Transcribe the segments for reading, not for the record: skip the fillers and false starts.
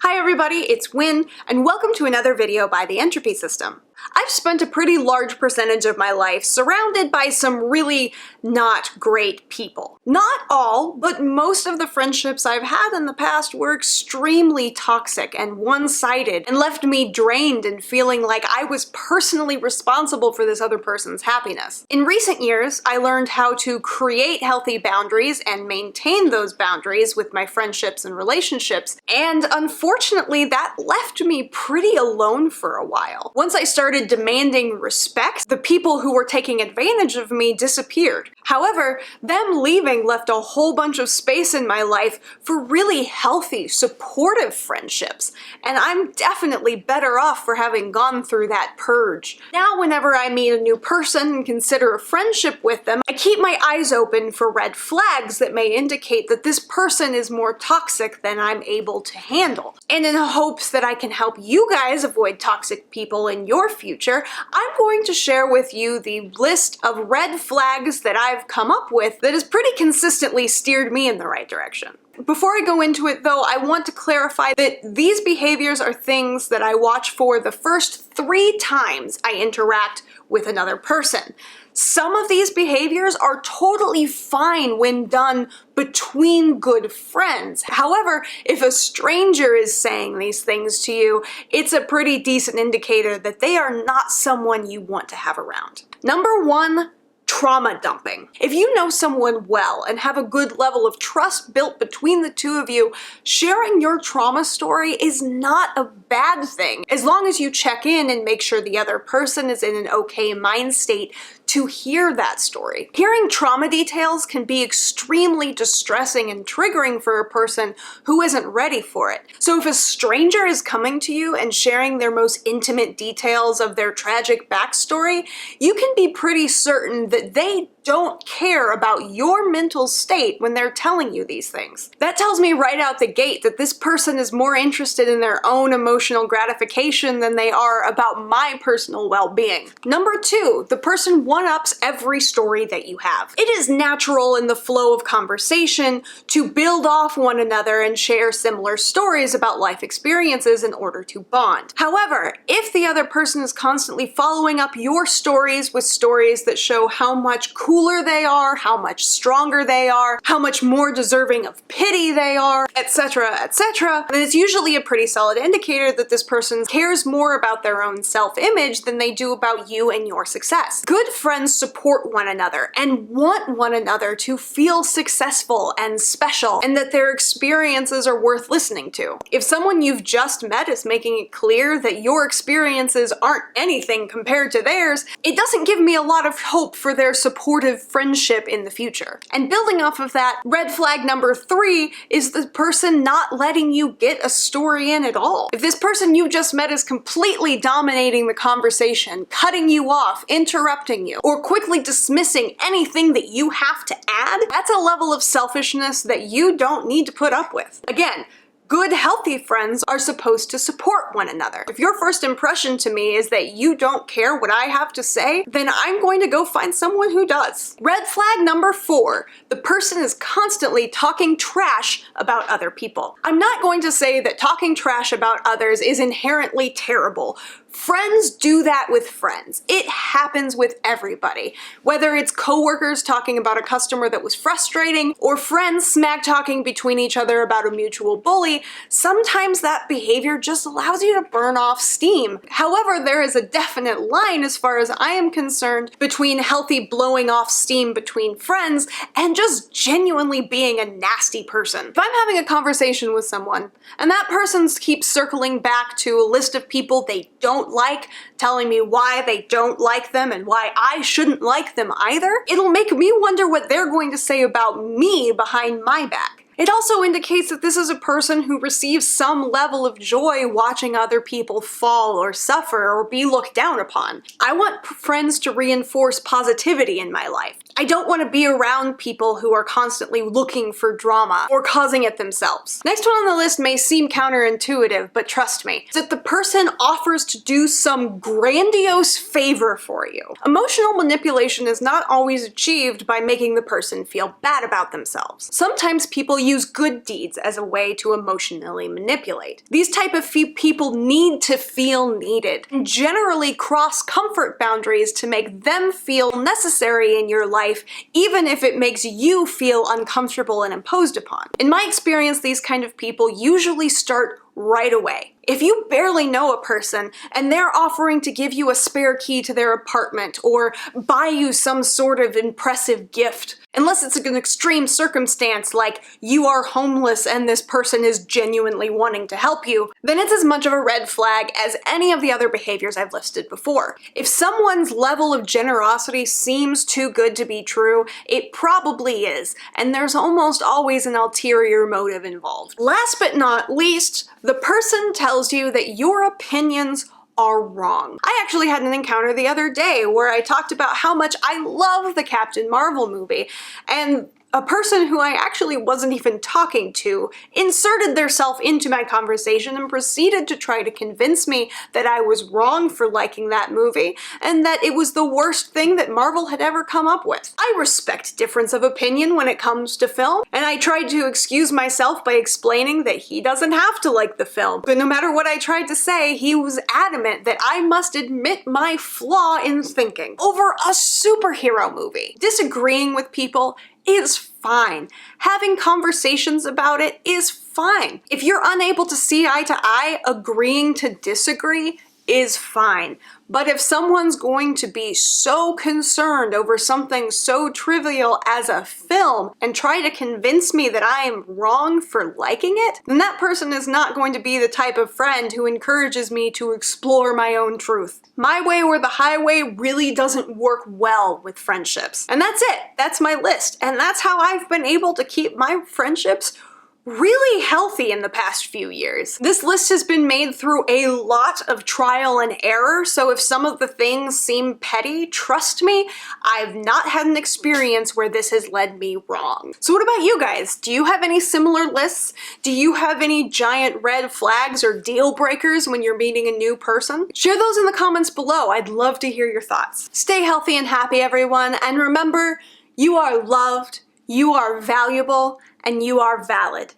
Hi everybody, it's Win, and welcome to another video by The Entropy System. I've spent a pretty large percentage of my life surrounded by some really not great people. Not all, but most of the friendships I've had in the past were extremely toxic and one-sided and left me drained and feeling like I was personally responsible for this other person's happiness. In recent years, I learned how to create healthy boundaries and maintain those boundaries with my friendships and relationships, and unfortunately that left me pretty alone for a while. Once I started demanding respect, the people who were taking advantage of me disappeared. However, them leaving left a whole bunch of space in my life for really healthy, supportive friendships, and I'm definitely better off for having gone through that purge. Now whenever I meet a new person and consider a friendship with them, I keep my eyes open for red flags that may indicate that this person is more toxic than I'm able to handle. And in hopes that I can help you guys avoid toxic people in your future, I'm going to share with you the list of red flags that I've come up with that has pretty consistently steered me in the right direction. Before I go into it though, I want to clarify that these behaviors are things that I watch for the first 3 times I interact with another person. Some of these behaviors are totally fine when done between good friends. However, if a stranger is saying these things to you, it's a pretty decent indicator that they are not someone you want to have around. Number 1, trauma dumping. If you know someone well and have a good level of trust built between the two of you, sharing your trauma story is not a bad thing, as long as you check in and make sure the other person is in an okay mind state to hear that story. Hearing trauma details can be extremely distressing and triggering for a person who isn't ready for it. So if a stranger is coming to you and sharing their most intimate details of their tragic backstory, you can be pretty certain that they don't care about your mental state when they're telling you these things. That tells me right out the gate that this person is more interested in their own emotional gratification than they are about my personal well-being. Number 2, the person one-ups every story that you have. It is natural in the flow of conversation to build off one another and share similar stories about life experiences in order to bond. However, if the other person is constantly following up your stories with stories that show how much cooler they are, how much stronger they are, how much more deserving of pity they are, etc., etc., then it's usually a pretty solid indicator that this person cares more about their own self-image than they do about you and your success. Good friends support one another and want one another to feel successful and special, and that their experiences are worth listening to. If someone you've just met is making it clear that your experiences aren't anything compared to theirs, it doesn't give me a lot of hope for their supportive friendship in the future. And building off of that, red flag number 3 is the person not letting you get a story in at all. If this person you just met is completely dominating the conversation, cutting you off, interrupting you, or quickly dismissing anything that you have to add, that's a level of selfishness that you don't need to put up with. Again, good, healthy friends are supposed to support one another. If your first impression to me is that you don't care what I have to say, then I'm going to go find someone who does. Red flag number 4, the person is constantly talking trash about other people. I'm not going to say that talking trash about others is inherently terrible. Friends do that with friends. It happens with everybody. Whether it's coworkers talking about a customer that was frustrating, or friends smack-talking between each other about a mutual bully, sometimes that behavior just allows you to burn off steam. However, there is a definite line, as far as I am concerned, between healthy blowing off steam between friends and just genuinely being a nasty person. If I'm having a conversation with someone, and that person keeps circling back to a list of people they don't like, telling me why they don't like them and why I shouldn't like them either, it'll make me wonder what they're going to say about me behind my back. It also indicates that this is a person who receives some level of joy watching other people fall or suffer or be looked down upon. I want friends to reinforce positivity in my life. I don't want to be around people who are constantly looking for drama or causing it themselves. Next one on the list may seem counterintuitive, but trust me, that the person offers to do some grandiose favor for you. Emotional manipulation is not always achieved by making the person feel bad about themselves. Sometimes people use good deeds as a way to emotionally manipulate. These type of people need to feel needed, and generally cross comfort boundaries to make them feel necessary in your life, even if it makes you feel uncomfortable and imposed upon. In my experience, these kind of people usually start right away. If you barely know a person and they're offering to give you a spare key to their apartment or buy you some sort of impressive gift, unless it's an extreme circumstance like you are homeless and this person is genuinely wanting to help you, then it's as much of a red flag as any of the other behaviors I've listed before. If someone's level of generosity seems too good to be true, it probably is, and there's almost always an ulterior motive involved. Last but not least, the person tells you that your opinions are wrong. I actually had an encounter the other day where I talked about how much I love the Captain Marvel movie, and a person who I actually wasn't even talking to inserted theirself into my conversation and proceeded to try to convince me that I was wrong for liking that movie and that it was the worst thing that Marvel had ever come up with. I respect difference of opinion when it comes to film, and I tried to excuse myself by explaining that he doesn't have to like the film. But no matter what I tried to say, he was adamant that I must admit my flaw in thinking over a superhero movie. Disagreeing with people is fine. Having conversations about it is fine. If you're unable to see eye to eye, agreeing to disagree is fine. But if someone's going to be so concerned over something so trivial as a film and try to convince me that I am wrong for liking it, then that person is not going to be the type of friend who encourages me to explore my own truth. My way or the highway really doesn't work well with friendships. And that's it. That's my list. And that's how I've been able to keep my friendships really healthy in the past few years. This list has been made through a lot of trial and error, so if some of the things seem petty, trust me, I've not had an experience where this has led me wrong. So what about you guys? Do you have any similar lists? Do you have any giant red flags or deal breakers when you're meeting a new person? Share those in the comments below. I'd love to hear your thoughts. Stay healthy and happy, everyone, and remember, you are loved, you are valuable, and you are valid.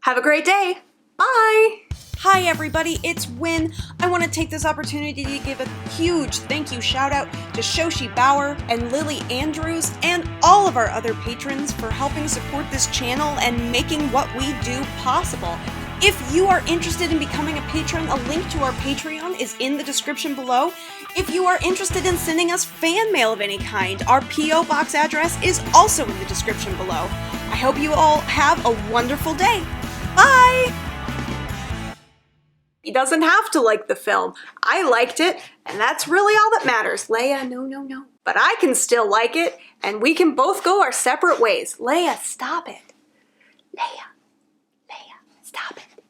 Have a great day. Bye. Hi everybody, it's Win. I want to take this opportunity to give a huge thank you shout out to Shoshi Bauer and Lily Andrews and all of our other patrons for helping support this channel and making what we do possible. If you are interested in becoming a patron, a link to our Patreon is in the description below. If you are interested in sending us fan mail of any kind, our P.O. Box address is also in the description below. I hope you all have a wonderful day. Bye! He doesn't have to like the film. I liked it, and that's really all that matters. Leia, no. But I can still like it, and we can both go our separate ways. Leia, stop it. Leia, stop it.